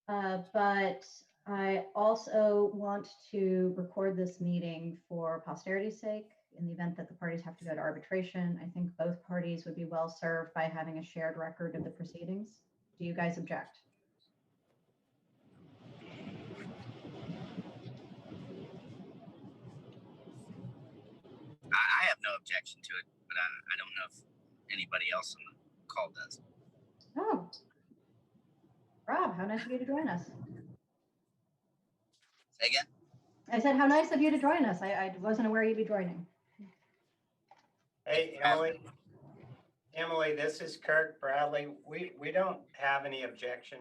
But I also want to record this meeting for posterity's sake. In the event that the parties have to go to arbitration, I think both parties would be well served by having a shared record of the proceedings. Do you guys object? I have no objection to it, but I don't know if anybody else on the call does. Oh, Rob, how nice of you to join us. Say again? I said, how nice of you to join us. I wasn't aware you'd be joining. Hey, Emily, this is Kirk Bradley. We don't have any objection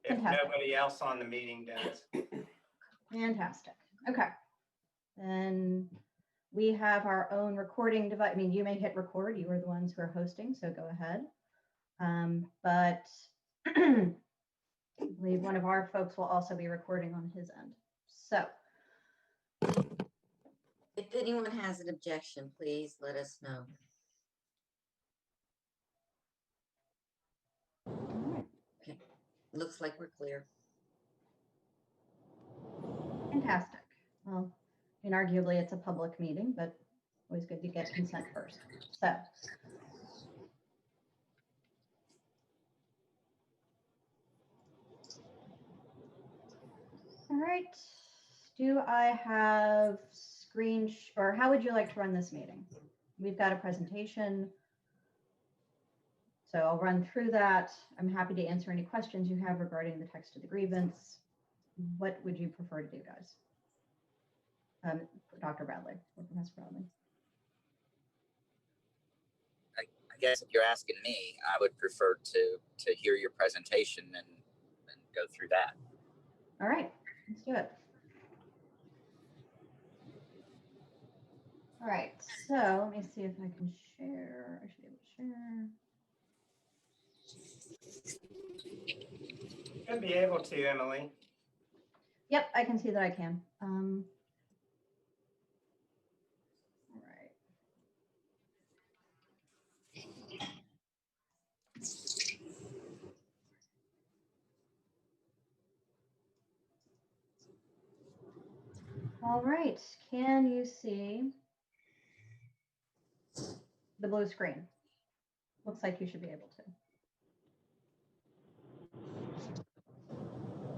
if Fantastic. nobody else on the meeting does. Fantastic. Okay. Then we have our own recording device. I mean, you may hit record. You are the ones who are hosting, so go ahead. But I believe one of our folks will also be recording on his end. So if anyone has an objection, please let us know. Okay, looks like we're clear. fantastic. Well, inarguably, it's a public meeting, but always good to get consent first. So all right. Do I have or how would you like to run this meeting? We've got a presentation. So I'll run through that. I'm happy to answer any questions you have regarding the text of the grievance. What would you prefer to do, guys? Dr. Bradley or Professor Bradley? I guess if you're asking me, I would prefer to hear your presentation and go through that. All right, let's do it. All right, so let me see if I can share. I should be able to share. Should be able to, Emily. Yep, I can see that I can. All right. All right, can you see the blue screen? Looks like you should be able to.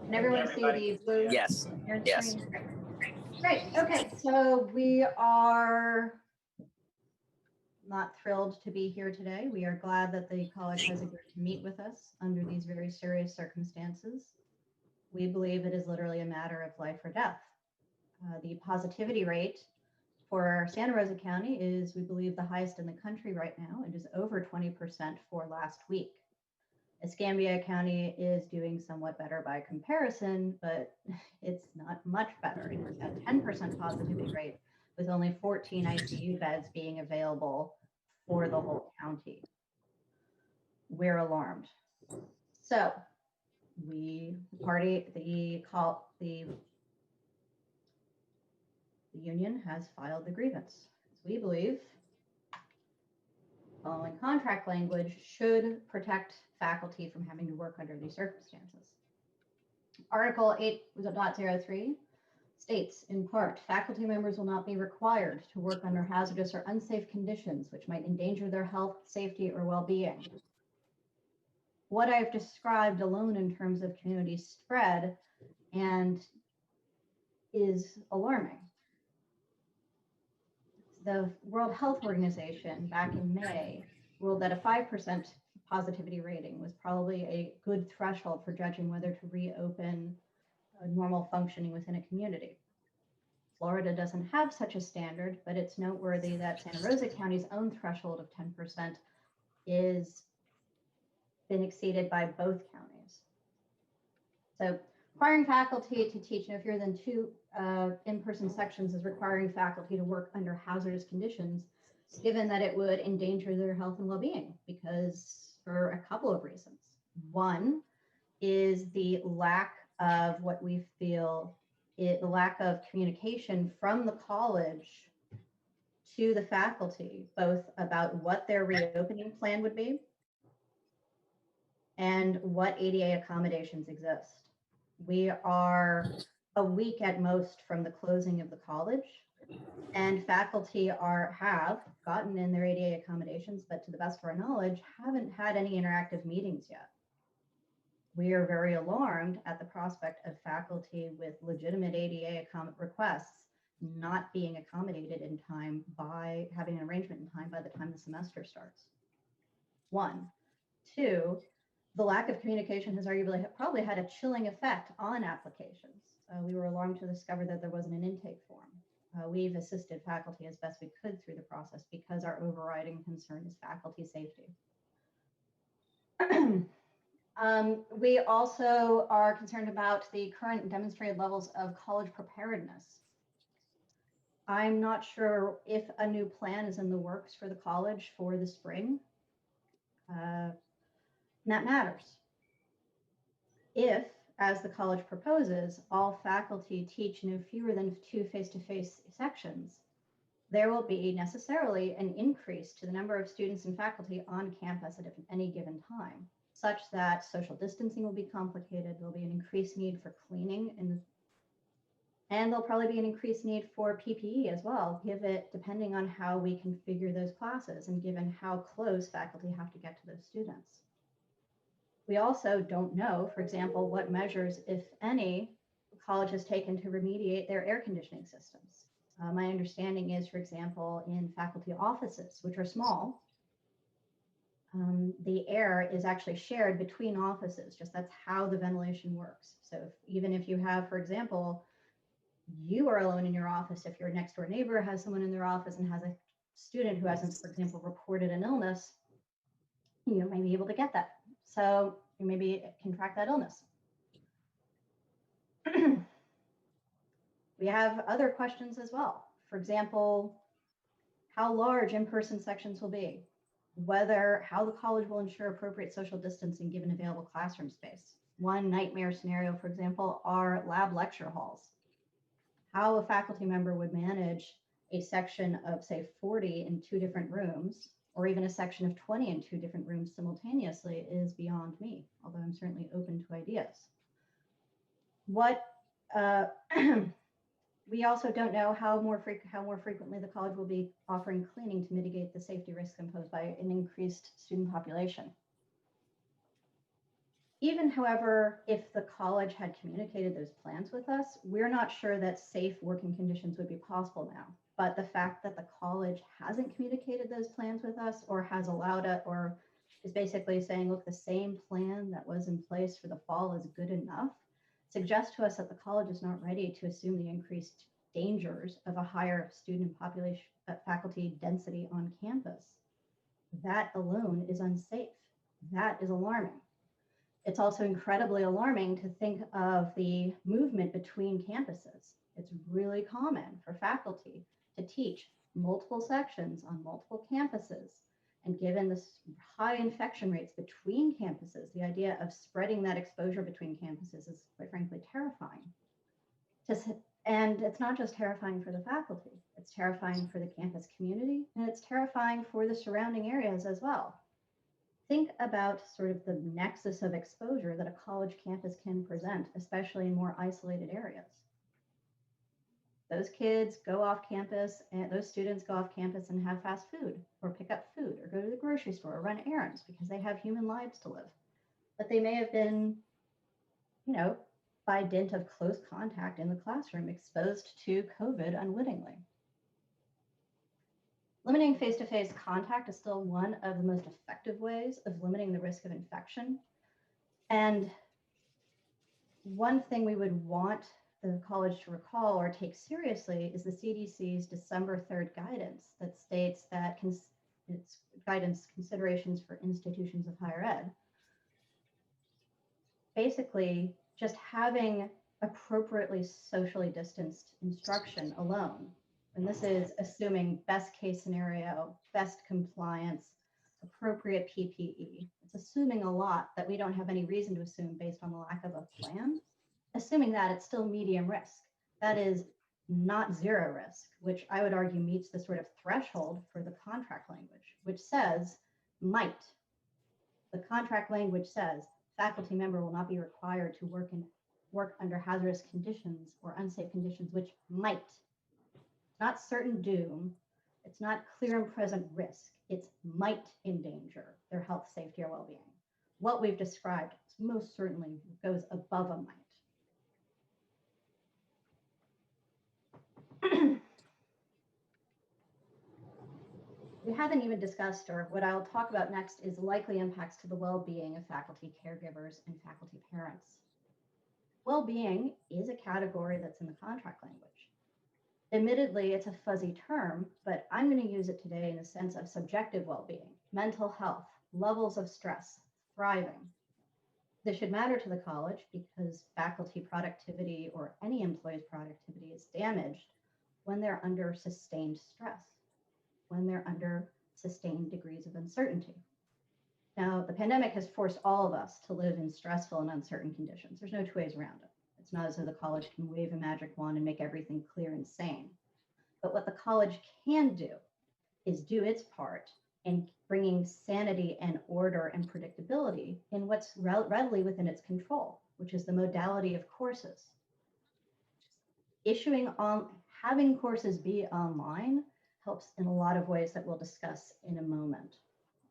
Can everyone see the blue? Yes. Yes. Great. Okay, so we are not thrilled to be here today. We are glad that the college has agreed to meet with us under these very serious circumstances. We believe it is literally a matter of life or death. The positivity rate for Santa Rosa County is, we believe, the highest in the country right now. It is over 20% for last week. Escambia County is doing somewhat better by comparison, but it's not much better. It is at 10% positivity rate with only 14 ICU beds being available for the whole county. We're alarmed. So the union has filed the grievance. We believe following contract language should protect faculty from having to work under these circumstances. Article 8.03 states, in part, faculty members will not be required to work under hazardous or unsafe conditions which might endanger their health, safety, or well-being. What I've described alone in terms of community spread and is alarming. The World Health Organization back in May ruled that a 5% positivity rating was probably a good threshold for judging whether to reopen normal functioning within a community. Florida doesn't have such a standard, but it's noteworthy that Santa Rosa County's own threshold of 10% is been exceeded by both counties. So requiring faculty to teach no fewer than 2 in-person sections is requiring faculty to work under hazardous conditions, given that it would endanger their health and well-being, because for a couple of reasons. One is the lack of what we feel, the lack of communication from the college to the faculty, both about what their reopening plan would be and what ADA accommodations exist. We are a week at most from the closing of the college, and faculty have gotten in their ADA accommodations, but to the best of our knowledge, haven't had any interactive meetings yet. We are very alarmed at the prospect of faculty with legitimate ADA requests not being accommodated in time by having an arrangement in time by the time the semester starts. One. Two, the lack of communication has arguably probably had a chilling effect on applications. We were alarmed to discover that there wasn't an intake form. We've assisted faculty as best we could through the process because our overriding concern is faculty safety. We also are concerned about the current demonstrated levels of college preparedness. I'm not sure if a new plan is in the works for the college for the spring. That matters. If, as the college proposes, all faculty teach no fewer than 2 face-to-face sections, there will be necessarily an increase to the number of students and faculty on campus at any given time, such that social distancing will be complicated. There'll be an increased need for cleaning, and there'll probably be an increased need for PPE as well, depending on how we configure those classes and given how close faculty have to get to those students. We also don't know, for example, what measures, if any, the college has taken to remediate their air conditioning systems. My understanding is, for example, in faculty offices, which are small, the air is actually shared between offices. That's how the ventilation works. So even if you have, for example, you are alone in your office, if your next door neighbor has someone in their office and has a student who hasn't, for example, reported an illness, you may be able to get that. So you maybe contract that illness. We have other questions as well. For example, how large in-person sections will be, how the college will ensure appropriate social distancing given available classroom space. One nightmare scenario, for example, are lab lecture halls. How a faculty member would manage a section of, say, 40 in 2 different rooms, or even a section of 20 in 2 different rooms simultaneously is beyond me, although I'm certainly open to ideas. We also don't know how more frequently the college will be offering cleaning to mitigate the safety risks imposed by an increased student population. Even, however, if the college had communicated those plans with us, we're not sure that safe working conditions would be possible now. But the fact that the college hasn't communicated those plans with us, or has allowed it, or is basically saying, look, the same plan that was in place for the fall is good enough, suggests to us that the college is not ready to assume the increased dangers of a higher student population, faculty density on campus. That alone is unsafe. That is alarming. It's also incredibly alarming to think of the movement between campuses. It's really common for faculty to teach multiple sections on multiple campuses. And given the high infection rates between campuses, the idea of spreading that exposure between campuses is, quite frankly, terrifying. And it's not just terrifying for the faculty, it's terrifying for the campus community, and it's terrifying for the surrounding areas as well. Think about sort of the nexus of exposure that a college campus can present, especially in more isolated areas. Those kids go off campus, and those students go off campus and have fast food, or pick up food, or go to the grocery store, or run errands because they have human lives to live. But they may have been, by dint of close contact in the classroom, exposed to COVID unwittingly. Limiting face-to-face contact is still one of the most effective ways of limiting the risk of infection. And one thing we would want the college to recall or take seriously is the CDC's December 3rd guidance that states that its guidance considerations for institutions of higher ed. Basically, just having appropriately socially distanced instruction alone, and this is assuming best case scenario, best compliance, appropriate PPE. It's assuming a lot that we don't have any reason to assume based on the lack of a plan. Assuming that, it's still medium risk. That is not zero risk, which I would argue meets the sort of threshold for the contract language, which says might. The contract language says faculty member will not be required to work in work under hazardous conditions or unsafe conditions, which might, not certain doom, it's not clear and present risk, it's might endanger their health, safety, or well-being. What we've described most certainly goes above a might. We haven't even discussed, or what I'll talk about next is likely impacts to the well-being of faculty, caregivers, and faculty parents. Well-being is a category that's in the contract language. Admittedly, it's a fuzzy term, but I'm going to use it today in the sense of subjective well-being, mental health, levels of stress, thriving. This should matter to the college because faculty productivity or any employee's productivity is damaged when they're under sustained stress, when they're under sustained degrees of uncertainty. Now, the pandemic has forced all of us to live in stressful and uncertain conditions. There's no two ways around it. It's not as though the college can wave a magic wand and make everything clear and sane. But what the college can do is do its part in bringing sanity and order and predictability in what's readily within its control, which is the modality of courses. Having courses be online helps in a lot of ways that we'll discuss in a moment.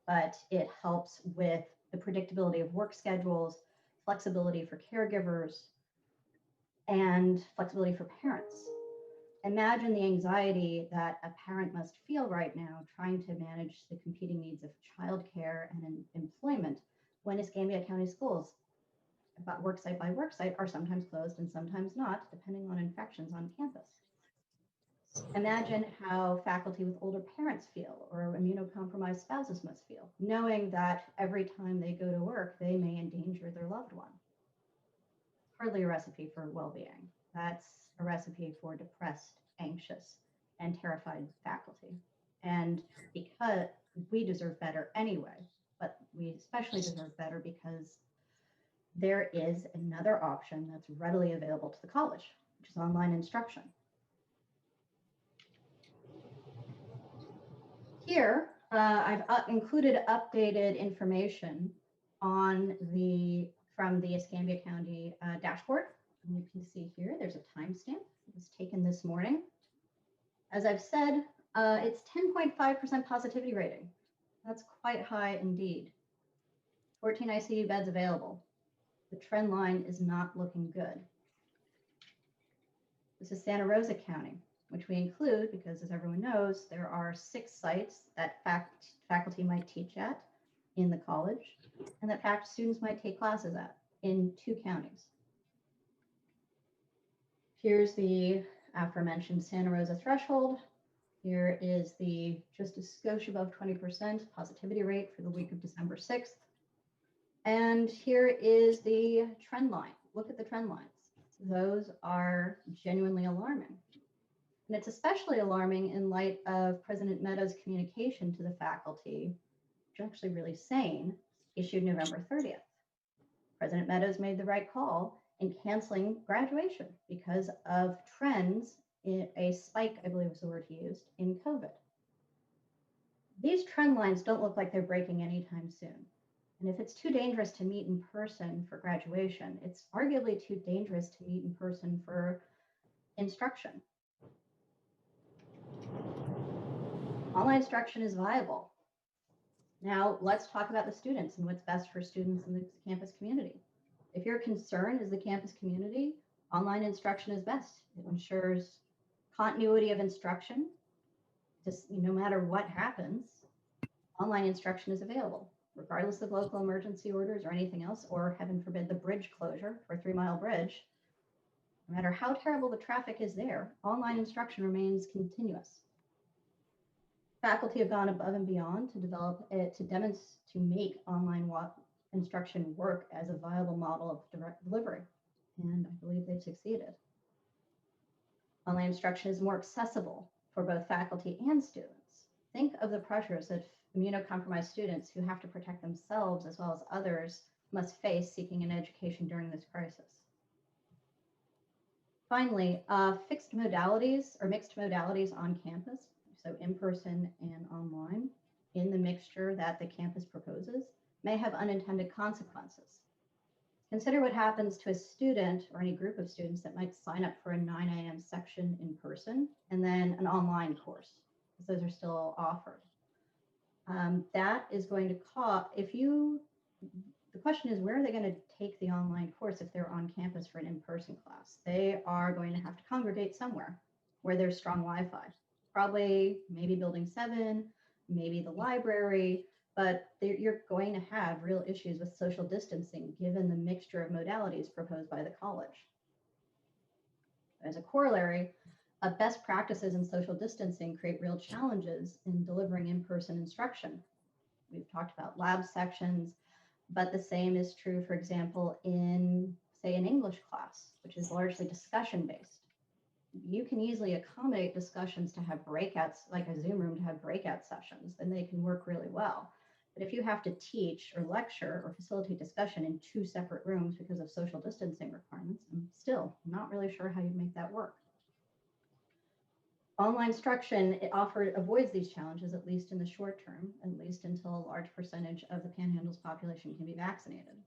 But it helps with the predictability of work schedules, flexibility for caregivers, and flexibility for parents. Imagine the anxiety that a parent must feel right now trying to manage the competing needs of childcare and employment when Escambia County schools, work site by work site, are sometimes closed and sometimes not, depending on infections on campus. Imagine how faculty with older parents feel or immunocompromised spouses must feel, knowing that every time they go to work, they may endanger their loved one. Hardly a recipe for well-being. That's a recipe for depressed, anxious, and terrified faculty. And because we deserve better anyway, but we especially deserve better because there is another option that's readily available to the college, which is online instruction. Here, I've included updated information from the Escambia County dashboard. And you can see here, there's a timestamp. It was taken this morning. As I've said, it's 10.5% positivity rating. That's quite high indeed. 14 ICU beds available. The trend line is not looking good. This is Santa Rosa County, which we include because, as everyone knows, there are 6 sites that faculty might teach at in the college and that students might take classes at in 2 counties. Here's the aforementioned Santa Rosa threshold. Here is the just a skosh above 20% positivity rate for the week of December 6th. And here is the trend line. Look at the trend lines. Those are genuinely alarming. And it's especially alarming in light of President Meadows' communication to the faculty, which is actually really sane, issued November 30th. President Meadows made the right call in canceling graduation because of trends in a spike, I believe was the word he used, in COVID. These trend lines don't look like they're breaking anytime soon. And if it's too dangerous to meet in person for graduation, it's arguably too dangerous to meet in person for instruction. Online instruction is viable. Now let's talk about the students and what's best for students in the campus community. If your concern is the campus community, online instruction is best. It ensures continuity of instruction. Just no matter what happens, online instruction is available, regardless of local emergency orders or anything else, or heaven forbid, the bridge closure for a 3-mile bridge. No matter how terrible the traffic is there, online instruction remains continuous. Faculty have gone above and beyond to develop it, to make online instruction work as a viable model of direct delivery. And I believe they've succeeded. Online instruction is more accessible for both faculty and students. Think of the pressures that immunocompromised students who have to protect themselves as well as others must face seeking an education during this crisis. Finally, fixed modalities or mixed modalities on campus, so in-person and online, in the mixture that the campus proposes, may have unintended consequences. Consider what happens to a student or any group of students that might sign up for a 9 a.m. section in person and then an online course, because those are still offered. That is going to cost, the question is, where are they going to take the online course if they're on campus for an in-person class? They are going to have to congregate somewhere where there's strong Wi-Fi, probably maybe building 7, maybe the library, but you're going to have real issues with social distancing given the mixture of modalities proposed by the college. As a corollary, best practices in social distancing create real challenges in delivering in-person instruction. We've talked about lab sections, but the same is true, for example, in, say, an English class, which is largely discussion-based. You can easily accommodate discussions to have breakouts, like a Zoom room to have breakout sessions, and they can work really well. But if you have to teach or lecture or facilitate discussion in 2 separate rooms because of social distancing requirements, I'm still not really sure how you make that work. Online instruction, it avoids these challenges, at least in the short term, at least until a large percentage of the Panhandle's population can be vaccinated.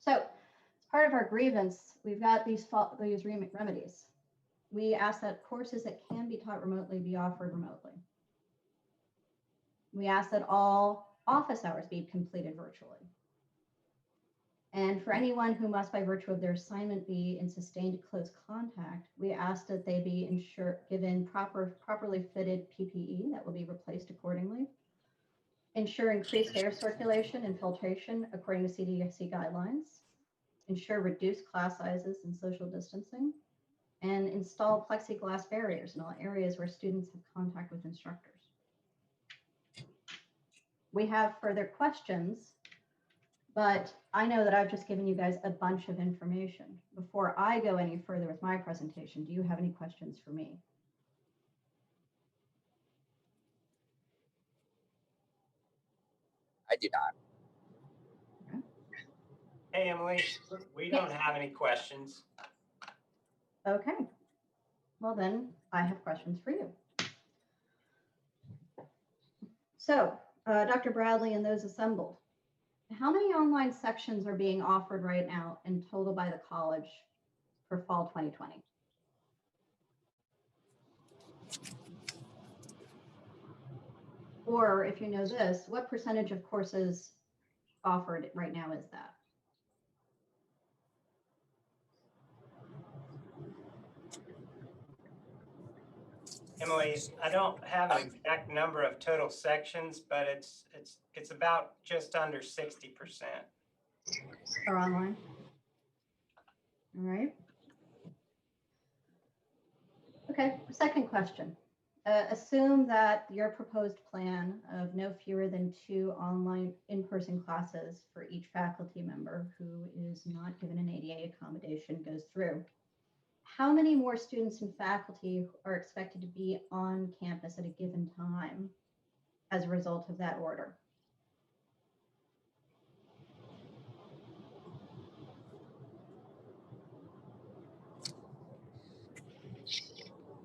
So, as part of our grievance, we've got these remedies. We ask that courses that can be taught remotely be offered remotely. We ask that all office hours be completed virtually. And for anyone who must, by virtue of their assignment, be in sustained close contact, we ask that they be given properly fitted PPE that will be replaced accordingly. Ensure increased air circulation and filtration according to CDC guidelines. Ensure reduced class sizes and social distancing. And install plexiglass barriers in all areas where students have contact with instructors. We have further questions, but I know that I've just given you guys a bunch of information. Before I go any further with my presentation, do you have any questions for me? I do not. Okay. Hey, Emily, we don't have any questions. Okay. Well, then I have questions for you. So, Dr. Bradley and those assembled, how many online sections are being offered right now in total by the college for fall 2020? Or if you know this, what percentage of courses offered right now is that? Emily, I don't have an exact number of total sections, but it's about just under 60%. Are online? All right. Okay, second question. Assume that your proposed plan of no fewer than 2 online in-person classes for each faculty member who is not given an ADA accommodation goes through. How many more students and faculty are expected to be on campus at a given time as a result of that order?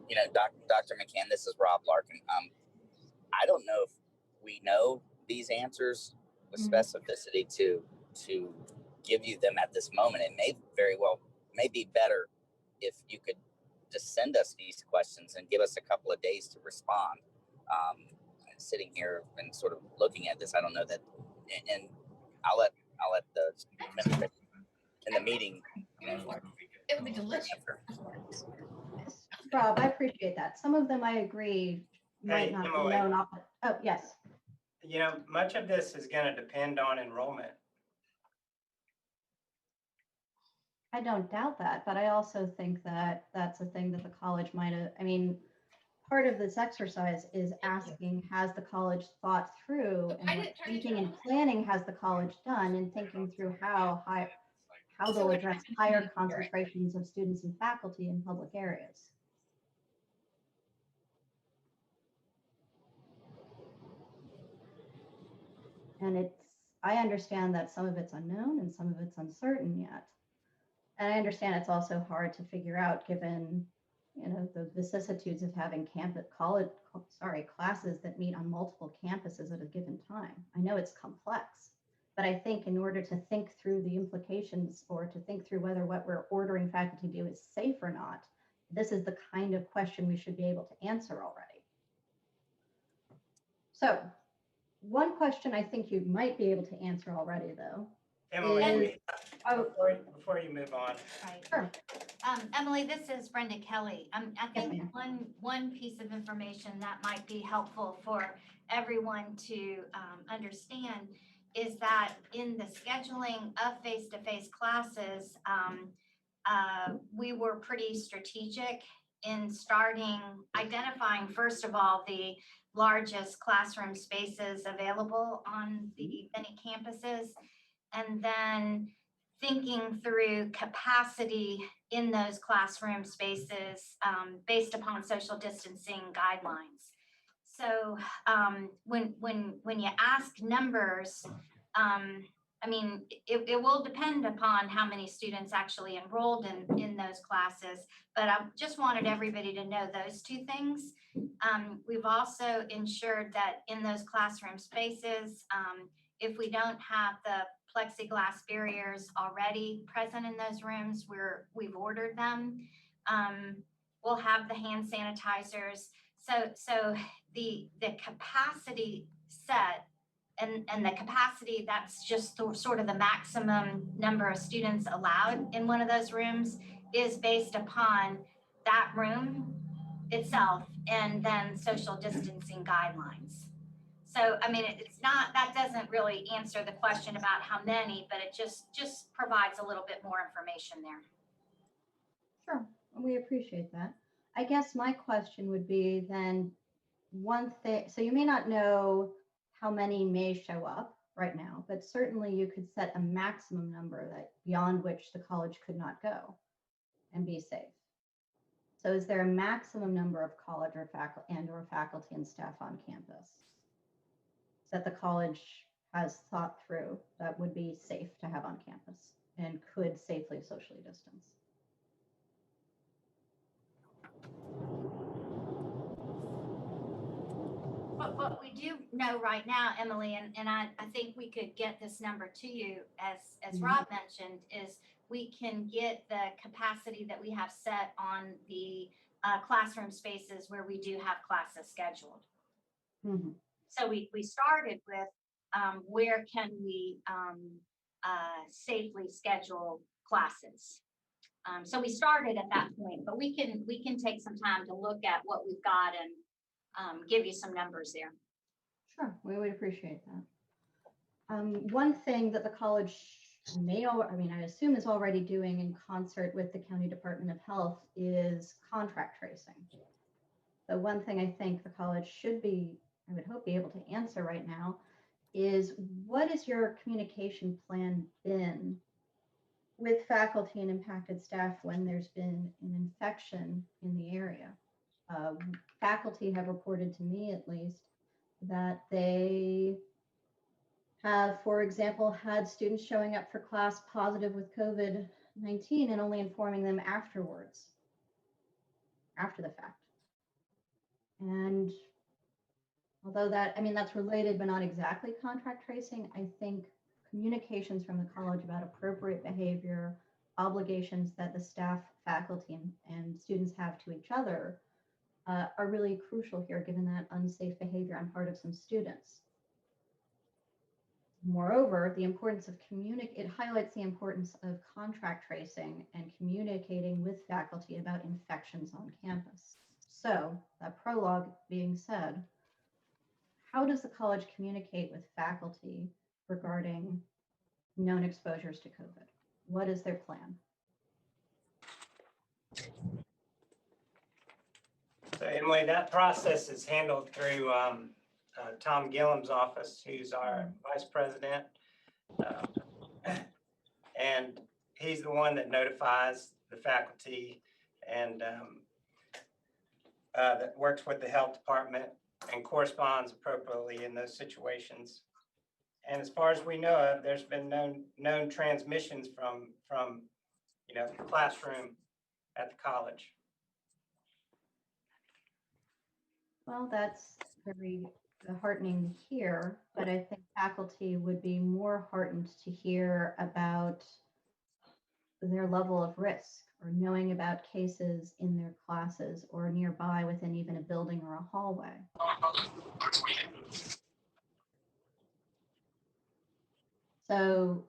You know, Dr. McCann, this is Rob Larkin. I don't know if we know these answers with specificity to give you them at this moment. It may very well be better if you could just send us these questions and give us a couple of days to respond. Sitting here and sort of looking at this, I don't know that, and I'll let the administrator in the meeting. You know, It would be delicious. Rob, I appreciate that. Some of them I agree might Hey, not be Emily. known off. Oh, yes. You know, much of this is going to depend on enrollment. I don't doubt that, but I also think that that's a thing that the college might have, I mean, part of this exercise is asking, has the college thought through, and what thinking and planning has the college done in thinking through how they'll address higher concentrations of students and faculty in public areas. And I understand that some of it's unknown and some of it's uncertain yet. And I understand it's also hard to figure out given, you know, the vicissitudes of having classes that meet on multiple campuses at a given time. I know it's complex. But I think in order to think through the implications or to think through whether what we're ordering faculty to do is safe or not, this is the kind of question we should be able to answer already. So one question I think you might be able to answer already, though. Emily, Oh, before you move on, Right. sure. Emily, this is Brenda Kelly. I Yes, think ma'am. one piece of information that might be helpful for everyone to understand is that in the scheduling of face-to-face classes, we were pretty strategic in identifying, first of all, the largest classroom spaces available on the many campuses, and then thinking through capacity in those classroom spaces based upon social distancing guidelines. So when you ask numbers, I mean, it will depend upon how many students actually enrolled in those classes, but I just wanted everybody to know those two things. We've also ensured that in those classroom spaces, if we don't have the plexiglass barriers already present in those rooms, we've ordered them. We'll have the hand sanitizers. So the capacity set and the capacity, that's just sort of the maximum number of students allowed in one of those rooms, is based upon that room itself and then social distancing guidelines. So, I mean, it's not, that doesn't really answer the question about how many, but it just provides a little bit more information there. Sure, we appreciate that. I guess my question would be then one thing, so you may not know how many may show up right now, but certainly you could set a maximum number that beyond which the college could not go and be safe. So is there a maximum number of college or faculty and staff on campus that the college has thought through that would be safe to have on campus and could safely socially distance? But what we do know right now, Emily, and I think we could get this number to you, as Rob mentioned, is we can get the capacity that we have set on the classroom spaces where we do have classes scheduled. Mm-hmm. So we started with where can we safely schedule classes. So we started at that point, but we can take some time to look at what we've got and give you some numbers there. Sure, we would appreciate that. One thing that the college I assume is already doing in concert with the County Department of Health is contract tracing. The one thing I think the college should be, I would hope, be able to answer right now is, what is your communication plan been with faculty and impacted staff when there's been an infection in the area? Faculty have reported to me, at least, that they have, for example, had students showing up for class positive with COVID-19 and only informing them afterwards, after the fact. And although that's related but not exactly contract tracing, I think communications from the college about appropriate behavior, obligations that the staff, faculty, and students have to each other are really crucial here, given that unsafe behavior on part of some students. Moreover, the importance of it highlights the importance of contract tracing and communicating with faculty about infections on campus. So, that prologue being said, how does the college communicate with faculty regarding known exposures to COVID? What is their plan? so Emily, that process is handled through Tom Gillum's office, who's our vice president. And he's the one that notifies the faculty and that works with the health department and corresponds appropriately in those situations. And as far as we know, there's been known transmissions from the classroom at the college. Well, that's very heartening to hear, but I think faculty would be more heartened to hear about their level of risk or knowing about cases in their classes or nearby within even a building or a hallway. So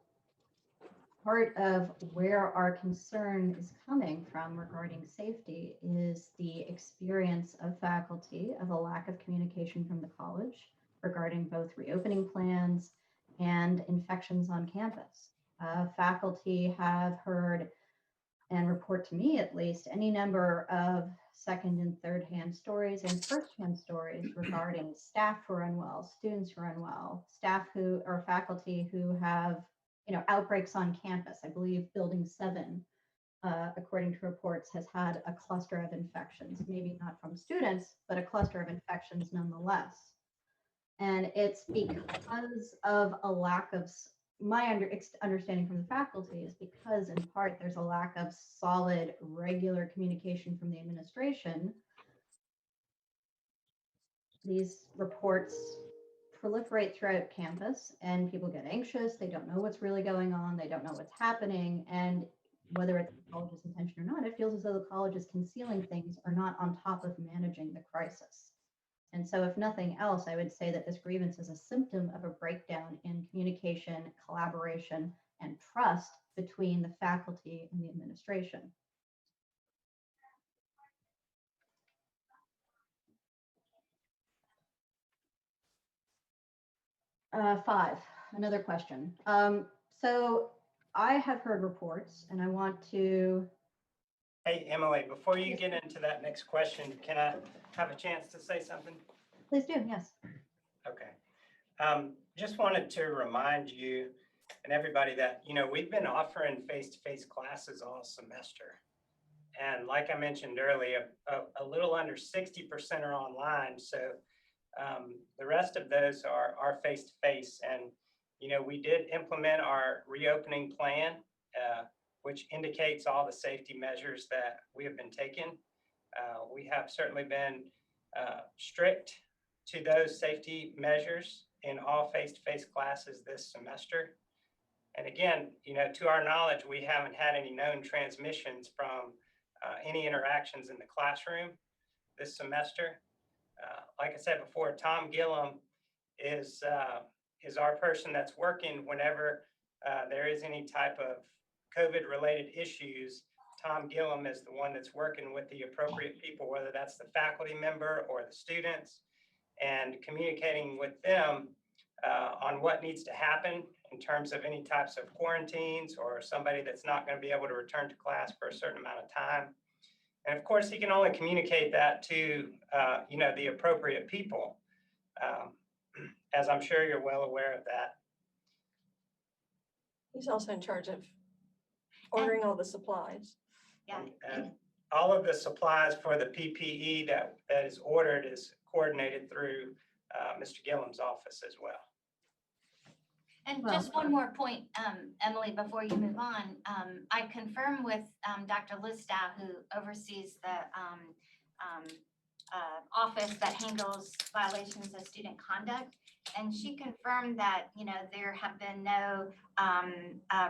part of where our concern is coming from regarding safety is the experience of faculty of a lack of communication from the college regarding both reopening plans and infections on campus. Faculty have heard and report to me at least any number of second and third hand stories and first hand stories regarding staff who are unwell, students who are unwell, staff who or faculty who have outbreaks on campus. I believe building 7, according to reports, has had a cluster of infections, maybe not from students, but a cluster of infections nonetheless. And it's because of a lack of my understanding from the faculty is because in part there's a lack of solid regular communication from the administration. These reports proliferate throughout campus and people get anxious. They don't know what's really going on. They don't know what's happening. And whether it's the college's intention or not, it feels as though the college is concealing things or not on top of managing the crisis. And so if nothing else, I would say that this grievance is a symptom of a breakdown in communication, collaboration, and trust between the faculty and the administration. 5, another question. So I have heard reports and I want to. Hey, Emily, before you get into that next question, can I have a chance to say something? Please do, yes. Okay. Just wanted to remind you and everybody that, we've been offering face-to-face classes all semester. And like I mentioned earlier, a little under 60% are online. So the rest of those are face-to-face. And, we did implement our reopening plan, which indicates all the safety measures that we have been taking. We have certainly been strict to those safety measures in all face-to-face classes this semester. And again, to our knowledge, we haven't had any known transmissions from any interactions in the classroom this semester. Like I said before, Tom Gillum is our person that's working whenever there is any type of COVID-related issues. Tom Gillum is the one that's working with the appropriate people, whether that's the faculty member or the students, and communicating with them on what needs to happen in terms of any types of quarantines or somebody that's not going to be able to return to class for a certain amount of time. And of course, he can only communicate that to, the appropriate people, as I'm sure you're well aware of that. He's also in charge of ordering all the supplies. Yeah. And all of the supplies for the PPE that is ordered is coordinated through Mr. Gillum's office as well. And Well, just one more point, Emily, before you move on. I confirm with Dr. Listow, who oversees the office that handles violations of student conduct. And she confirmed that, there have been no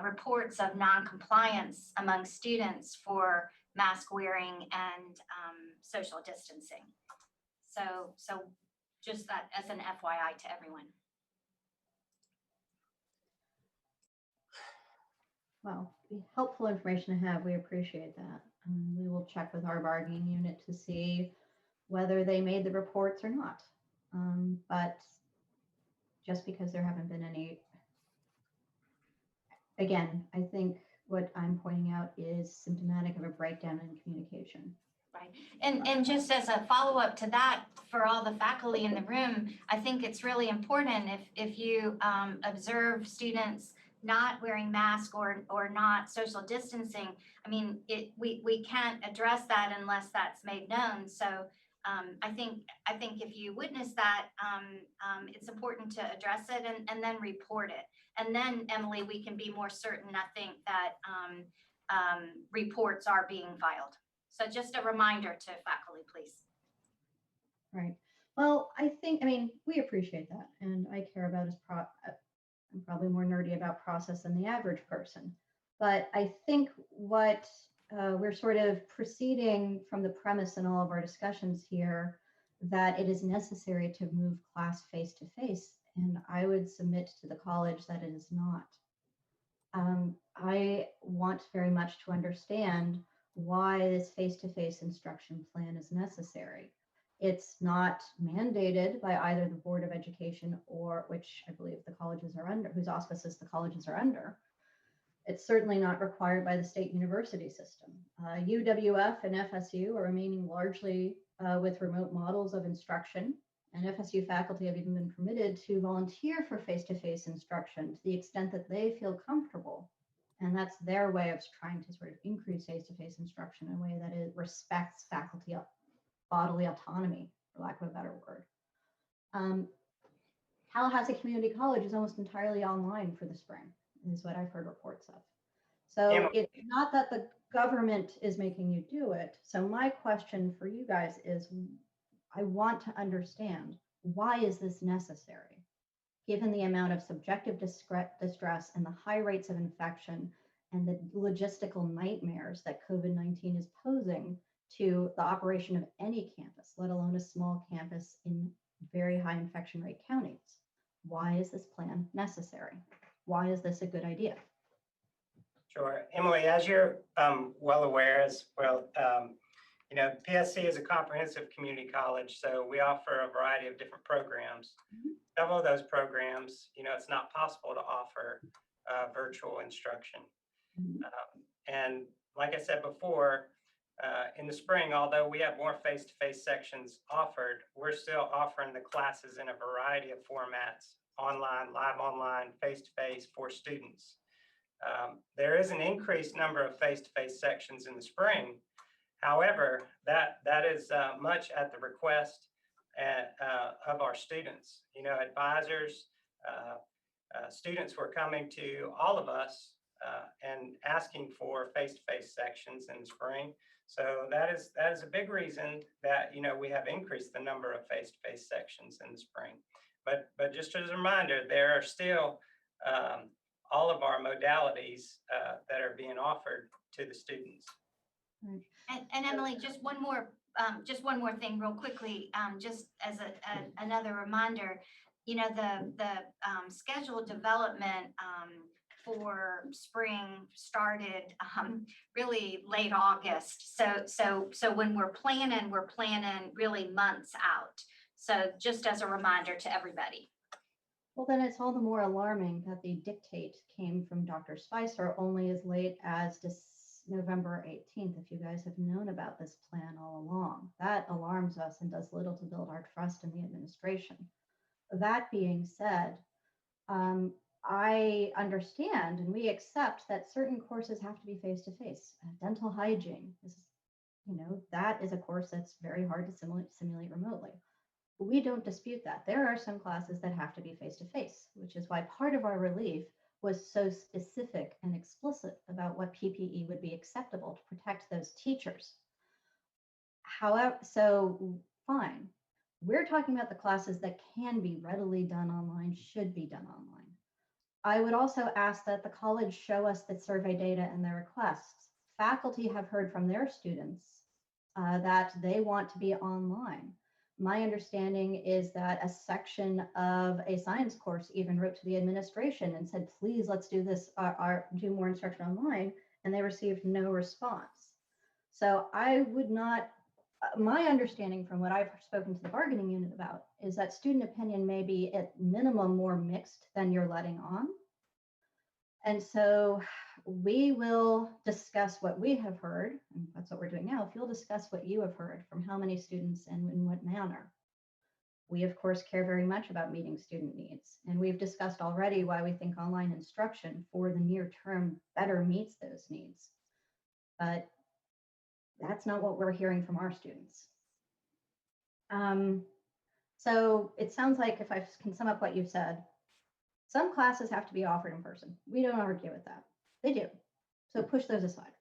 reports of non-compliance among students for mask wearing and social distancing. So just that as an FYI to everyone. Well, helpful information to have. We appreciate that. We will check with our bargaining unit to see whether they made the reports or not. But just because there haven't been any, again, I think what I'm pointing out is symptomatic of a breakdown in communication. Right. And just as a follow-up to that, for all the faculty in the room, I think it's really important if you observe students not wearing masks or not social distancing. I mean, we can't address that unless that's made known. So I think if you witness that, it's important to address it and then report it. And then, Emily, we can be more certain, I think, that reports are being filed. So just a reminder to faculty, please. Right. Well, I mean, we appreciate that, and I care about I'm probably more nerdy about process than the average person. But I think what we're sort of proceeding from the premise in all of our discussions here that it is necessary to move class face to face. And I would submit to the college that it is not. I want very much to understand why this face to face instruction plan is necessary. It's not mandated by either the Board of Education or which I believe the colleges are under, whose auspices the colleges are under. It's certainly not required by the state university system. UWF and FSU are remaining largely with remote models of instruction, and FSU faculty have even been permitted to volunteer for face-to-face instruction to the extent that they feel comfortable. And that's their way of trying to sort of increase face-to-face instruction in a way that it respects faculty bodily autonomy, for lack of a better word. Tallahassee Community College is almost entirely online for the spring, is what I've heard reports of. So it's not that the government is making you do it. So my question for you guys is, I want to understand, why is this necessary? Given the amount of subjective distress and the high rates of infection and the logistical nightmares that COVID-19 is posing to the operation of any campus, let alone a small campus in very high infection rate counties. Why is this plan necessary? Why is this a good idea? Sure. Emily, as you're well aware as well, PSC is a comprehensive community college, so we offer a variety of different programs. Several of those programs, it's not possible to offer virtual instruction. And like I said before, in the spring, although we have more face-to-face sections offered, we're still offering the classes in a variety of formats, online, live online, face-to-face for students. There is an increased number of face-to-face sections in the spring. However, that is much at the request of our students. Advisors, students were coming to all of us and asking for face-to-face sections in the spring. So that is a big reason that we have increased the number of face-to-face sections in the spring. But just as a reminder, there are still all of our modalities that are being offered to the students. And Emily, just one more thing real quickly, just as another reminder, the schedule development for spring started really late August. So when we're planning really months out. So just as a reminder to everybody. Well, then it's all the more alarming that the dictate came from Dr. Spicer only as late as November 18th, if you guys have known about this plan all along. That alarms us and does little to build our trust in the administration. That being said, I understand and we accept that certain courses have to be face-to-face. Dental hygiene is, that is a course that's very hard to simulate remotely. But we don't dispute that. There are some classes that have to be face-to-face, which is why part of our relief was so specific and explicit about what PPE would be acceptable to protect those teachers. However, so fine. We're talking about the classes that can be readily done online, should be done online. I would also ask that the college show us the survey data and their requests. Faculty have heard from their students that they want to be online. My understanding is that a section of a science course even wrote to the administration and said, please, let's do this, do more instruction online, and they received no response. So I would not, my understanding from what I've spoken to the bargaining unit about is that student opinion may be at minimum more mixed than you're letting on. And so we will discuss what we have heard, and that's what we're doing now. If you'll discuss what you have heard from how many students and in what manner. We, of course, care very much about meeting student needs. And we've discussed already why we think online instruction for the near term better meets those needs. But that's not what we're hearing from our students. So it sounds like, if I can sum up what you've said, some classes have to be offered in person. We don't argue with that. They do. So push those aside.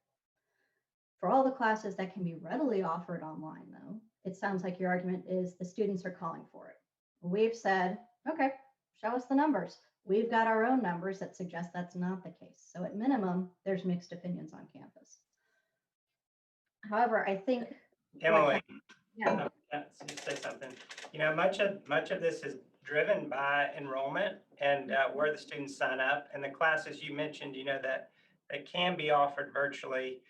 For all the classes that can be readily offered online, though, it sounds like your argument is the students are calling for it. We've said, okay, show us the numbers. We've got our own numbers that suggest that's not the case. So at minimum, there's mixed opinions on campus. However, I think Emily, yeah. say something. You know, much of this is driven by enrollment and where the students sign up, and the classes you mentioned, you know, that can be offered virtually.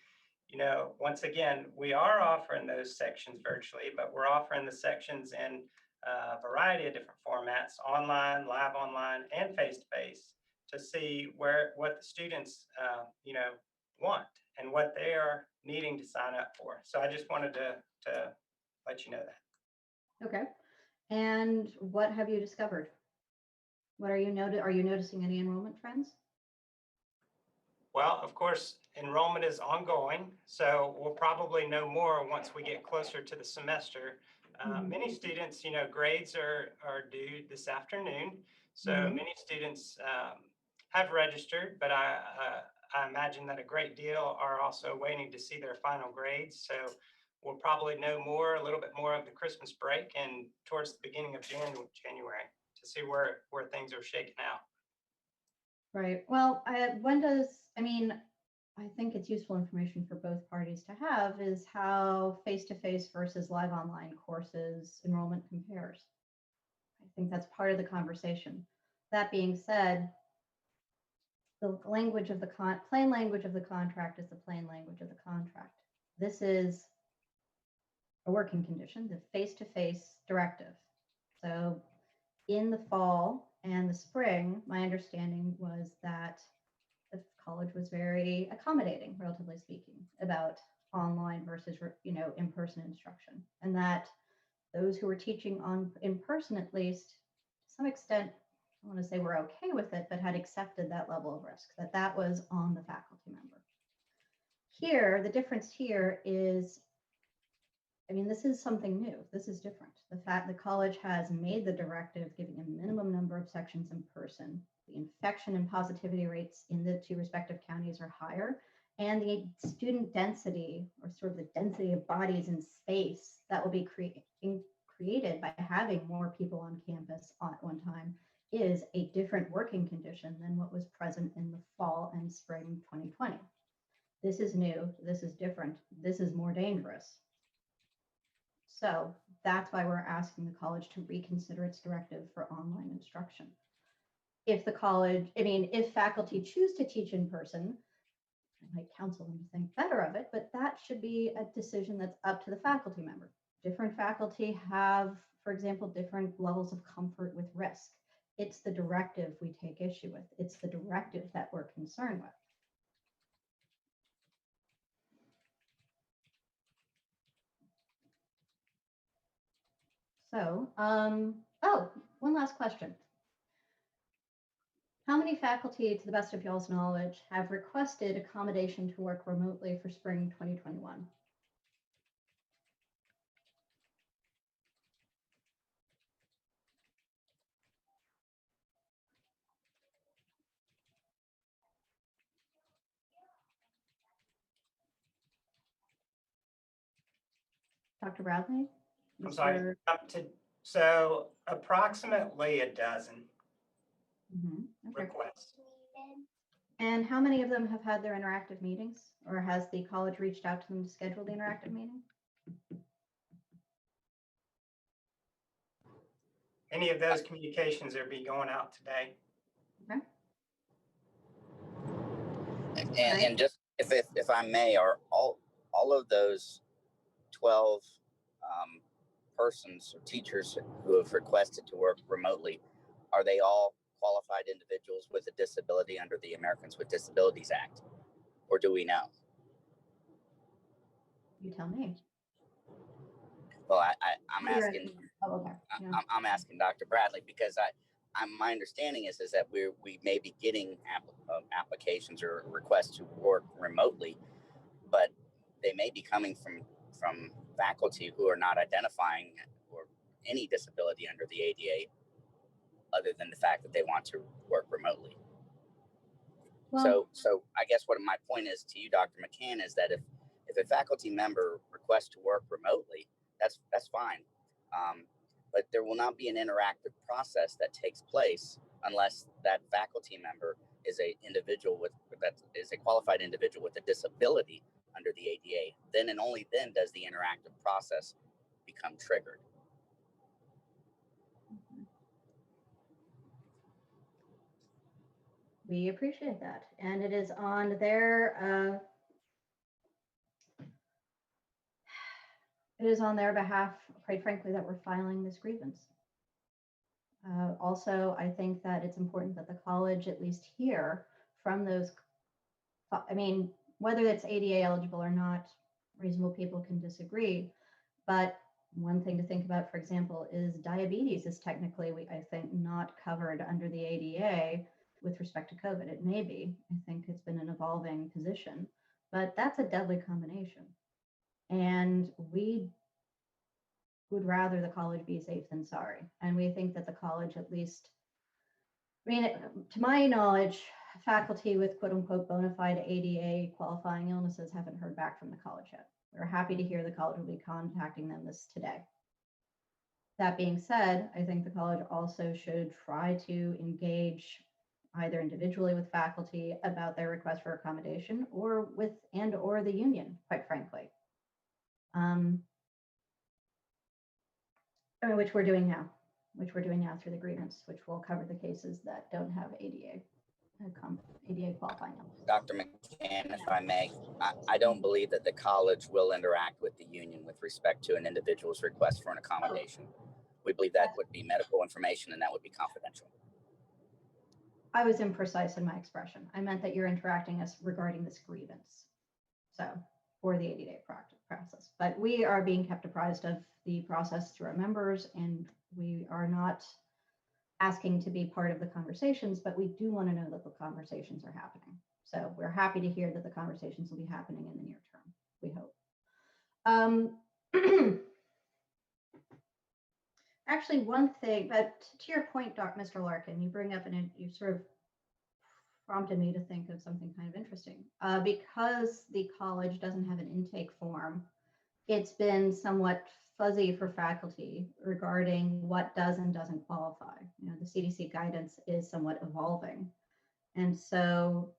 You know, once again, we are offering those sections virtually, but we're offering the sections in a variety of different formats: online, live online, and face-to-face, to see what the students you know, want and what they are needing to sign up for. So I just wanted to let you know that. Okay. And what have you discovered? What are you noticing any enrollment trends? Well, of course, enrollment is ongoing, so we'll probably know more once we get closer to the semester. Many students, you know, grades are due this afternoon, so many students have registered, but I imagine that a great deal are also waiting to see their final grades. So we'll probably know more, a little bit more of the Christmas break and towards the beginning of January to see where things are shaking out. Right. Well, I think it's useful information for both parties to have is how face-to-face versus live online courses enrollment compares. I think that's part of the conversation. That being said, the language of the plain language of the contract is the plain language of the contract. This is a working condition, the face-to-face directive. So in the fall and the spring, my understanding was that the college was very accommodating, relatively speaking, about online versus, in-person instruction, and that those who were teaching in person, at least to some extent, I want to say were okay with it, but had accepted that level of risk, that was on the faculty member. Here, the difference here is, this is something new. This is different. The fact the college has made the directive giving a minimum number of sections in person. The infection and positivity rates in the two respective counties are higher, and the student density, or sort of the density of bodies in space that will be created by having more people on campus at one time, is a different working condition than what was present in the fall and spring 2020. This is new. This is different. This is more dangerous. So that's why we're asking the college to reconsider its directive for online instruction. If faculty choose to teach in person, I might counsel them to think better of it, but that should be a decision that's up to the faculty member. Different faculty have, for example, different levels of comfort with risk. It's the directive we take issue with. It's the directive that we're concerned with. So, one last question. How many faculty, to the best of y'all's knowledge, have requested accommodation to work remotely for spring 2021? Dr. Bradley? I'm sorry, so approximately a dozen Okay. requests. And how many of them have had their interactive meetings, or has the college reached out to them to schedule the interactive meeting? Any of those communications are be going out today. Okay. And just if I may, are all of those 12 persons or teachers who have requested to work remotely, are they all qualified individuals with a disability under the Americans with Disabilities Act, or do we know? You tell me. Well, I'm asking. Oh, okay. Yeah. I'm asking Dr. Bradley because my understanding is that we may be getting applications or requests to work remotely, but they may be coming from faculty who are not identifying or any disability under the ADA, other than the fact that they want to work remotely. Well, so I guess what my point is to you, Dr. McCann, is that if a faculty member requests to work remotely, that's fine. But there will not be an interactive process that takes place unless that faculty member is a individual that is a qualified individual with a disability under the ADA. Then and only then does the interactive process become triggered. We appreciate that. And it is on their behalf, quite frankly, that we're filing this grievance. Also, I think that it's important that the college at least hear from those, I mean, whether it's ADA eligible or not, reasonable people can disagree. But one thing to think about, for example, is diabetes is technically, I think, not covered under the ADA with respect to COVID. It may be. I think it's been an evolving position, but that's a deadly combination. And we would rather the college be safe than sorry. And we think that the college at least, I mean, to my knowledge, faculty with quote unquote bona fide ADA qualifying illnesses haven't heard back from the college yet. We're happy to hear the college will be contacting them today. That being said, I think the college also should try to engage either individually with faculty about their request for accommodation or with or the union, quite frankly. Which we're doing now through the grievance, which will cover the cases that don't have ADA qualifying. Dr. McCann, if I may, I don't believe that the college will interact with the union with respect to an individual's request for an accommodation. We believe that would be medical information and that would be confidential. I was imprecise in my expression. I meant that you're interacting us regarding this grievance. So for the ADA process, but we are being kept apprised of the process through our members, and we are not asking to be part of the conversations, but we do want to know that the conversations are happening. So we're happy to hear that the conversations will be happening in the near term, we hope. Actually, one thing, but to your point, Mr. Larkin, you bring up and you sort of prompted me to think of something kind of interesting. Because the college doesn't have an intake form, it's been somewhat fuzzy for faculty regarding what does and doesn't qualify. You know, the CDC guidance is somewhat evolving. And so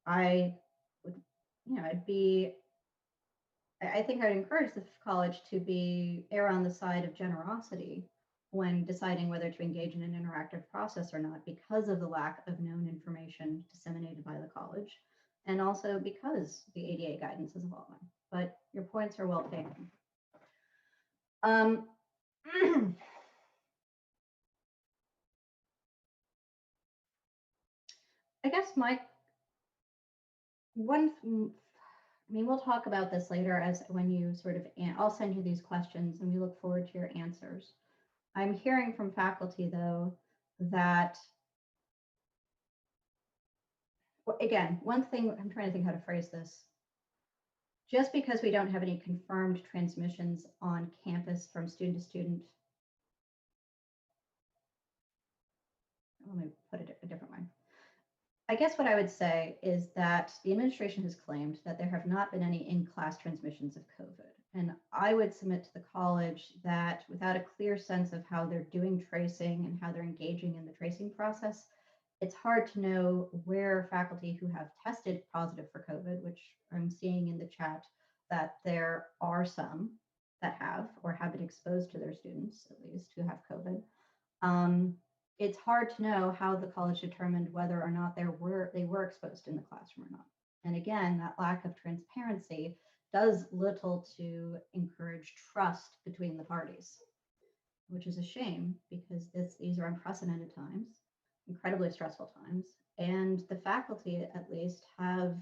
I would, I think I'd encourage the college to err on the side of generosity when deciding whether to engage in an interactive process or not, because of the lack of known information disseminated by the college, and also because the ADA guidance is evolving. But your points are well taken. I guess we'll talk about this later when you I'll send you these questions and we look forward to your answers. I'm hearing from faculty, though, that, again, one thing, I'm trying to think how to phrase this. Just because we don't have any confirmed transmissions on campus from student to student, let me put it a different way. I guess what I would say is that the administration has claimed that there have not been any in-class transmissions of COVID. And I would submit to the college that without a clear sense of how they're doing tracing and how they're engaging in the tracing process, it's hard to know where faculty who have tested positive for COVID, which I'm seeing in the chat that there are some that have or have been exposed to their students, at least, who have COVID. It's hard to know how the college determined whether or not they were exposed in the classroom or not. And again, that lack of transparency does little to encourage trust between the parties, which is a shame because these are unprecedented times, incredibly stressful times, and the faculty at least have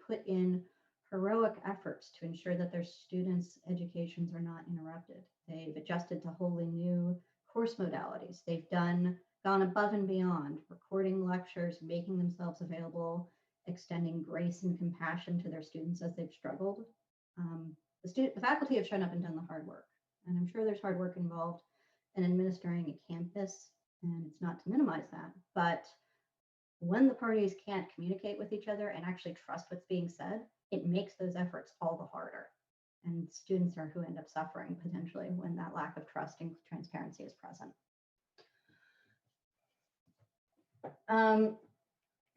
put in heroic efforts to ensure that their students' educations are not interrupted. They've adjusted to wholly new course modalities. They've gone above and beyond, recording lectures, making themselves available, extending grace and compassion to their students as they've struggled. The faculty have shown up and done the hard work. And I'm sure there's hard work involved in administering a campus, and it's not to minimize that. But when the parties can't communicate with each other and actually trust what's being said, it makes those efforts all the harder. And students are who end up suffering potentially when that lack of trust and transparency is present.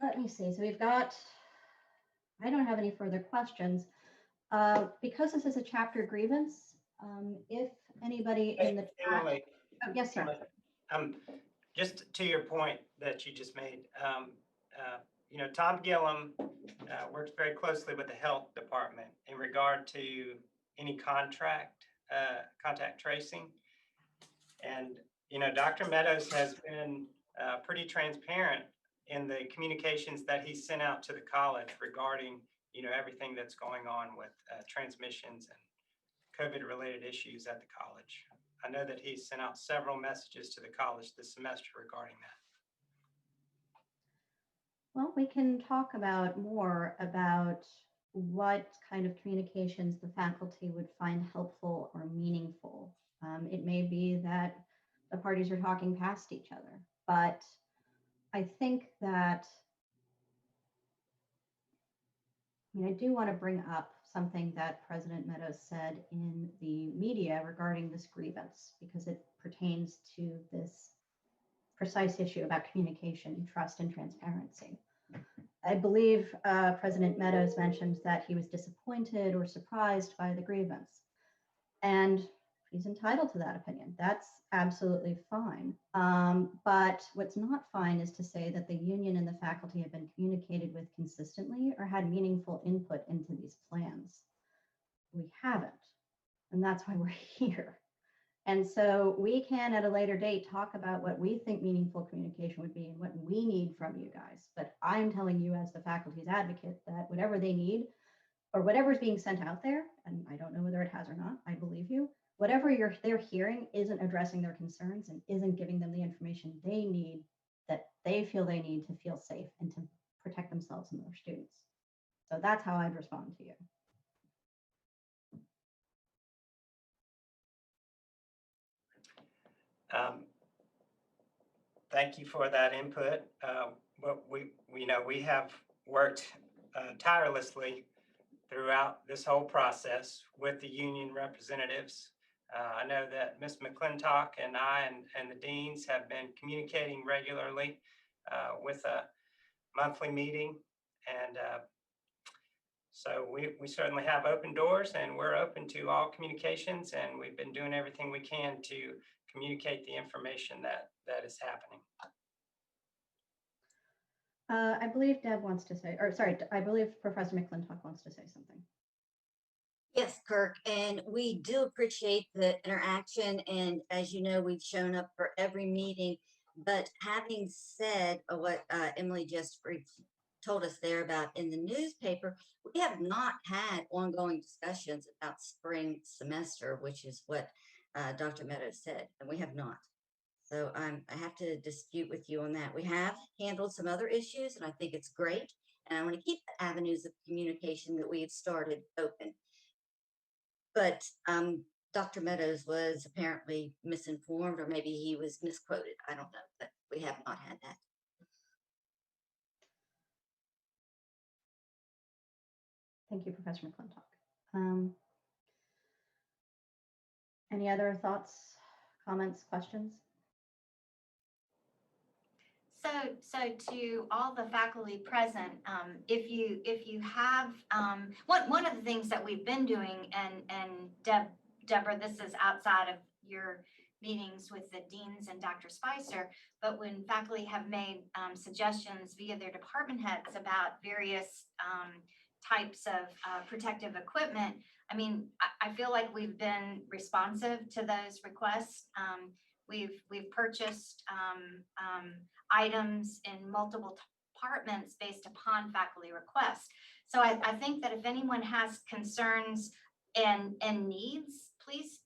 Let me see. So we've got, I don't have any further questions. Because this is a chapter grievance, if anybody in the chat, Emily, oh, yes, sir. just to your point that you just made, Tom Gillum works very closely with the health department in regard to any contact tracing. And, Dr. Meadows has been pretty transparent in the communications that he sent out to the college regarding, everything that's going on with transmissions and COVID-related issues at the college. I know that he sent out several messages to the college this semester regarding that. Well, we can talk more about what kind of communications the faculty would find helpful or meaningful. It may be that the parties are talking past each other, but I think that I do want to bring up something that President Meadows said in the media regarding this grievance, because it pertains to this precise issue about communication, trust, and transparency. I believe President Meadows mentioned that he was disappointed or surprised by the grievance. And he's entitled to that opinion. That's absolutely fine. But what's not fine is to say that the union and the faculty have been communicated with consistently or had meaningful input into these plans. We haven't. And that's why we're here. And so we can, at a later date, talk about what we think meaningful communication would be and what we need from you guys. But I'm telling you as the faculty's advocate that whatever they need or whatever is being sent out there, and I don't know whether it has or not, I believe you, whatever they're hearing isn't addressing their concerns and isn't giving them the information they need, that they feel they need to feel safe and to protect themselves and their students. So that's how I'd respond to you. Thank you for that input. But we have worked tirelessly throughout this whole process with the union representatives. I know that Ms. McClintock and I and the deans have been communicating regularly with a monthly meeting. And so we certainly have open doors, and we're open to all communications, and we've been doing everything we can to communicate the information that is happening. I believe Deb wants to say, or sorry, I believe Professor McClintock wants to say something. Yes, Kirk, and we do appreciate the interaction. And as you know, we've shown up for every meeting. But having said what Emily just told us there about in the newspaper, we have not had ongoing discussions about spring semester, which is what Dr. Meadows said, and we have not. So I have to dispute with you on that. We have handled some other issues, and I think it's great. And I want to keep the avenues of communication that we had started open. But Dr. Meadows was apparently misinformed, or maybe he was misquoted. I don't know, but we have not had that. Thank you, Professor McClintock. Any other thoughts, comments, questions? So to all the faculty present, if you have one of the things that we've been doing, and Deborah, this is outside of your meetings with the deans and Dr. Spicer, but when faculty have made suggestions via their department heads about various types of protective equipment, I mean, I feel like we've been responsive to those requests. We've purchased items in multiple departments based upon faculty requests. So I think that if anyone has concerns and needs, please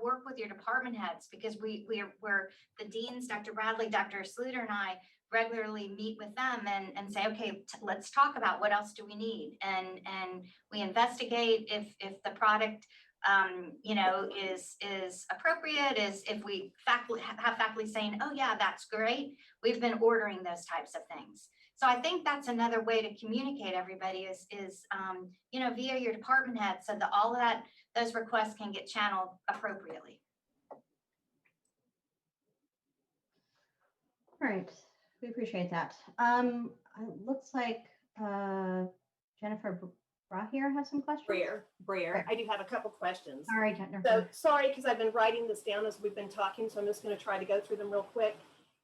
work with your department heads, because we're the deans, Dr. Bradley, Dr. Sluter, and I regularly meet with them and say, okay, let's talk about what else do we need, and we investigate if the product is appropriate, is if we have faculty saying, oh yeah, that's great. We've been ordering those types of things. So I think that's another way to communicate everybody is you know, via your department head, so that all of those requests can get channeled appropriately. All right, we appreciate that. It looks like Jennifer Brahir has some questions. Breer. I do have a couple questions. All right, Jennifer. So sorry, because I've been writing this down as we've been talking, so I'm just going to try to go through them real quick.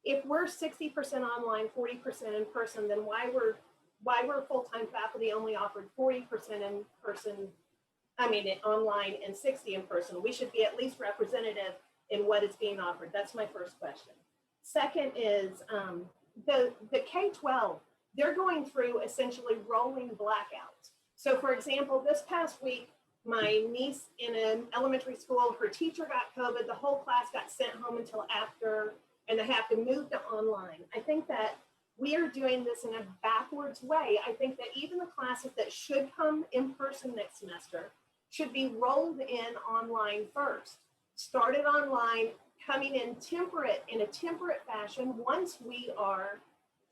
If we're 60% online, 40% in person, then why were full-time faculty only offered 40% in person? I mean, online and 60 in person. We should be at least representative in what is being offered. That's my first question. Second is the K-12. They're going through essentially rolling blackouts. So, for example, this past week, my niece in an elementary school, her teacher got COVID. The whole class got sent home until after, and they have to move to online. I think that we are doing this in a backwards way. I think that even the classes that should come in person next semester should be rolled in online first. Started online, coming in a temperate fashion once we are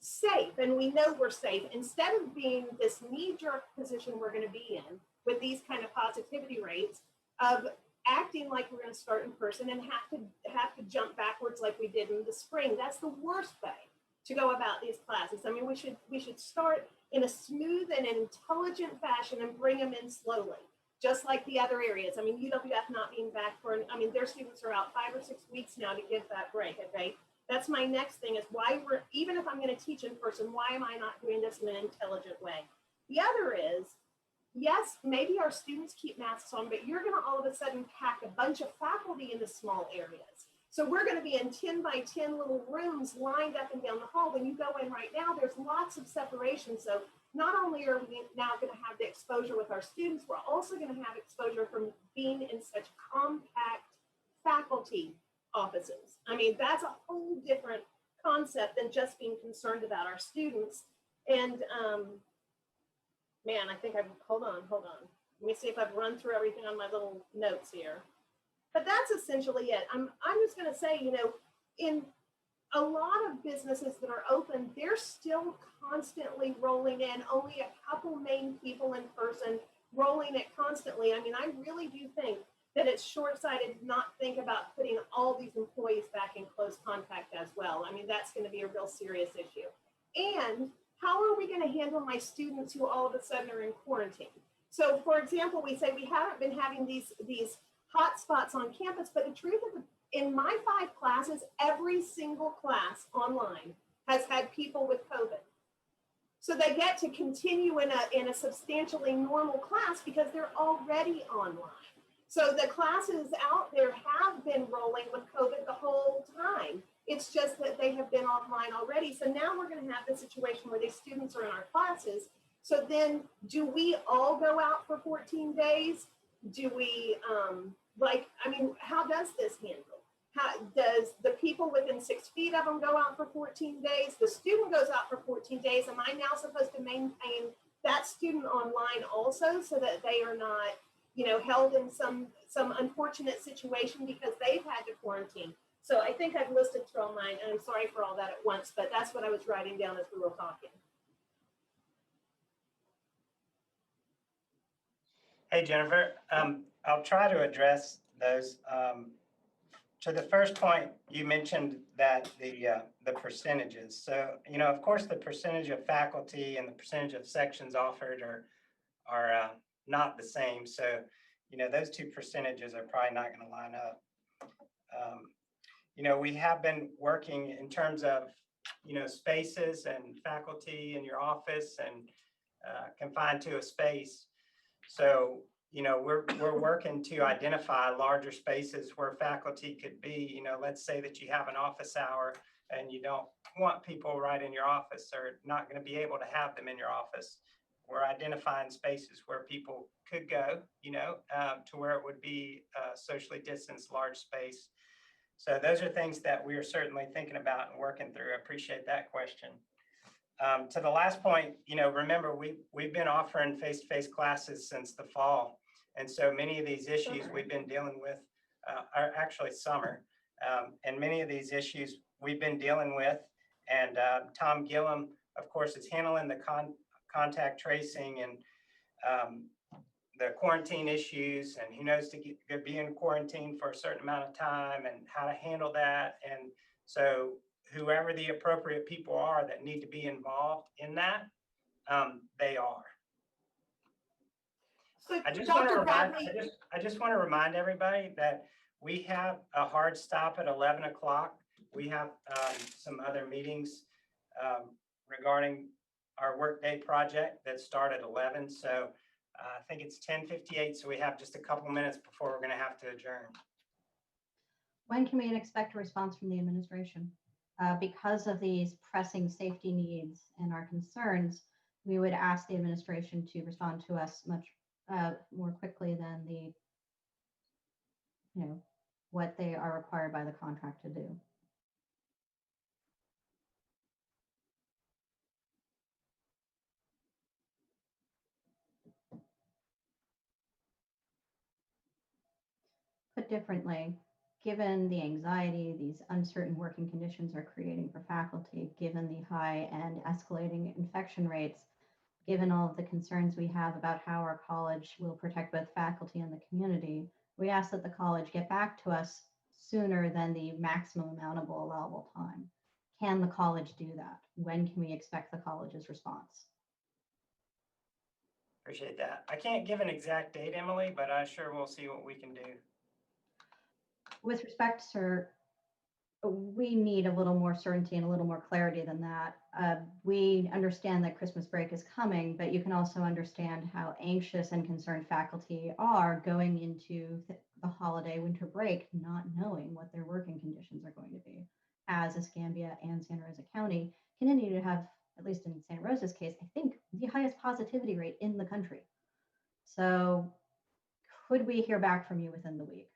safe and we know we're safe, instead of being this knee-jerk position we're going to be in with these kind of positivity rates of acting like we're going to start in person and have to jump backwards like we did in the spring. That's the worst way to go about these classes. I mean, we should start in a smooth and intelligent fashion and bring them in slowly, just like the other areas. I mean, UWF not being back their students are out 5 or 6 weeks now to give that break, okay? That's my next thing is why even if I'm going to teach in person, why am I not doing this in an intelligent way? The other is, yes, maybe our students keep masks on, but you're going to all of a sudden pack a bunch of faculty into small areas. So we're going to be in 10 by 10 little rooms lined up and down the hall. When you go in right now, there's lots of separation. So not only are we now going to have the exposure with our students, we're also going to have exposure from being in such compact faculty offices. I mean, that's a whole different concept than just being concerned about our students. And man, I think hold on. Let me see if I've run through everything on my little notes here. But that's essentially it. I'm just going to say, you know, in a lot of businesses that are open, they're still constantly rolling in, only a couple main people in person, rolling it constantly. I mean, I really do think that it's short-sighted to not think about putting all these employees back in close contact as well. I mean, that's going to be a real serious issue. And how are we going to handle my students who all of a sudden are in quarantine? So, for example, we say we haven't been having these hot spots on campus, but the truth is, in my 5 classes, every single class online has had people with COVID. So they get to continue in a substantially normal class because they're already online. So the classes out there have been rolling with COVID the whole time. It's just that they have been offline already. So now we're going to have the situation where these students are in our classes. So then do we all go out for 14 days? Do we, how does this handle? How does the people within 6 feet of them go out for 14 days? The student goes out for 14 days. Am I now supposed to maintain that student online also so that they are not, you know, held in some unfortunate situation because they've had to quarantine? So I think I've listed through all mine, and I'm sorry for all that at once, but that's what I was writing down as we were talking. Hey, Jennifer, I'll try to address those. To the first point, you mentioned that the percentages. So, you know, of course, the percentage of faculty and the percentage of sections offered are not the same. So, you know, those 2 percentages are probably not going to line up. You know, we have been working in terms of, you know, spaces and faculty in your office and confined to a space. So, you know, we're working to identify larger spaces where faculty could be. You know, let's say that you have an office hour and you don't want people right in your office or not going to be able to have them in your office. We're identifying spaces where people could go, you know, to where it would be a socially distanced large space. So those are things that we are certainly thinking about and working through. I appreciate that question. To the last point, you know, remember, we've been offering face-to-face classes since the fall. And so many of these issues we've been dealing with are actually summer. And many of these issues we've been dealing with. And Tom Gillum of course, is handling the contact tracing and the quarantine issues, and who knows to be in quarantine for a certain amount of time and how to handle that. And so whoever the appropriate people are that need to be involved in that, they are. So I just want to Dr. remind, Bradley, I just want to remind everybody that we have a hard stop at 11 o'clock. We have some other meetings regarding our workday project that start at 11. So I think it's 10:58. So we have just a couple minutes before we're going to have to adjourn. When can we expect a response from the administration? Because of these pressing safety needs and our concerns, we would ask the administration to respond to us much more quickly than what they are required by the contract to do. Put differently, given the anxiety these uncertain working conditions are creating for faculty, given the high and escalating infection rates, given all of the concerns we have about how our college will protect both faculty and the community, we ask that the college get back to us sooner than the maximum allowable time. Can the college do that? When can we expect the college's response? Appreciate that. I can't give an exact date, Emily, but I sure will see what we can do. With respect, sir, we need a little more certainty and a little more clarity than that. We understand that Christmas break is coming, but you can also understand how anxious and concerned faculty are going into the holiday winter break, not knowing what their working conditions are going to be. As Escambia and Santa Rosa County continue to have, at least in Santa Rosa's case, I think the highest positivity rate in the country. So could we hear back from you within the week?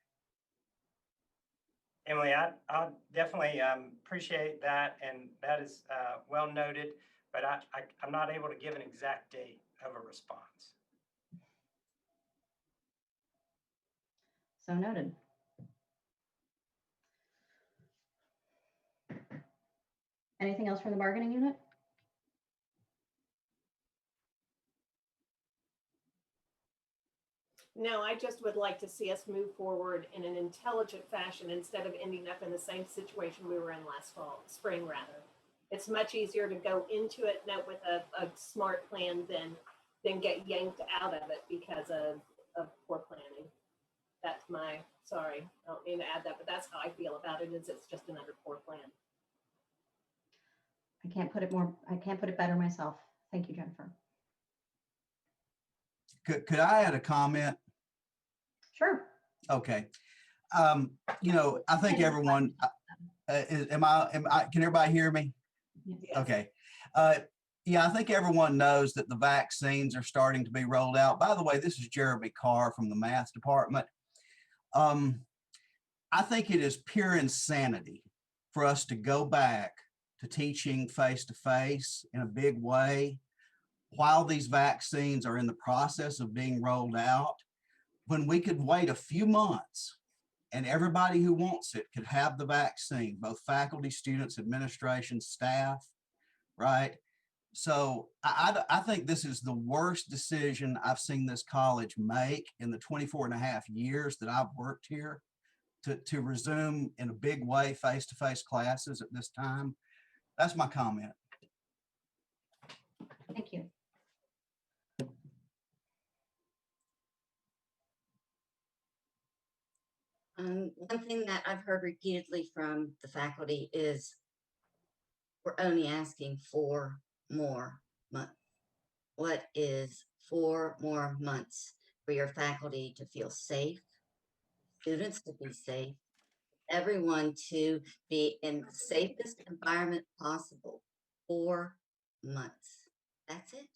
Emily, I'll definitely appreciate that, and that is well noted, but I'm not able to give an exact date of a response. So noted. Anything else from the bargaining unit? no, I just would like to see us move forward in an intelligent fashion instead of ending up in the same situation we were in last spring rather. It's much easier to go into it with a smart plan than get yanked out of it because of poor planning. That's sorry, I don't mean to add that, but that's how I feel about it, is it's just another poor plan. I can't put it better myself. Thank you, Jennifer. Could I add a comment? Sure. Okay. I think everyone, can everybody hear me? Yes. Okay. Yeah, I think everyone knows that the vaccines are starting to be rolled out. By the way, this is Jeremy Carr from the math department. I think it is pure insanity for us to go back to teaching face-to-face in a big way while these vaccines are in the process of being rolled out, when we could wait a few months and everybody who wants it could have the vaccine, both faculty, students, administration, staff, right? So I think this is the worst decision I've seen this college make in the 24.5 years that I've worked here, to resume in a big way face-to-face classes at this time. That's my comment. Thank you. One thing that I've heard repeatedly from the faculty is we're only asking 4 more months. What is 4 more months for your faculty to feel safe, students to be safe, everyone to be in the safest environment possible? 4 months. That's it.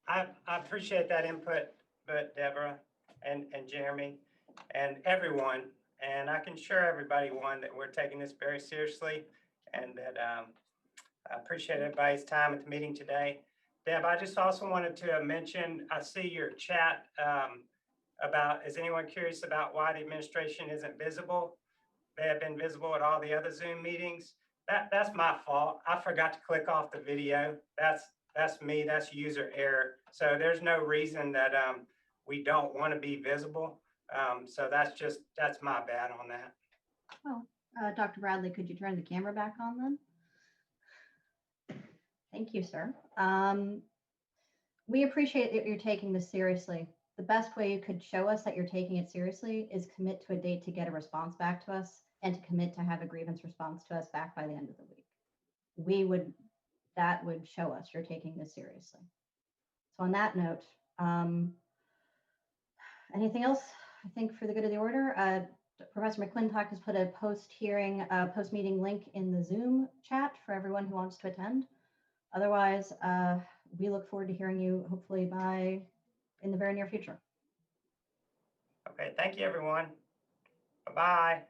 I appreciate that input, but Deborah and Jeremy and everyone, and I can assure everybody, that we're taking this very seriously, and that I appreciate everybody's time at the meeting today. Deb, I just also wanted to mention, I see your chat about, is anyone curious about why the administration isn't visible? They have been visible at all the other Zoom meetings. That's my fault. I forgot to click off the video. That's me. That's user error. So there's no reason that we don't want to be visible. So that's my bad on that. Dr. Bradley, could you turn the camera back on then? Thank you, sir. We appreciate that you're taking this seriously. The best way you could show us that you're taking it seriously is commit to a date to get a response back to us and to commit to have a grievance response to us back by the end of the week. That would show us you're taking this seriously. So on that note, anything else? I think for the good of the order, Professor McClintock has put a post-hearing, post-meeting link in the Zoom chat for everyone who wants to attend. Otherwise, we look forward to hearing you hopefully in the very near future. Okay, thank you, everyone. Bye-bye.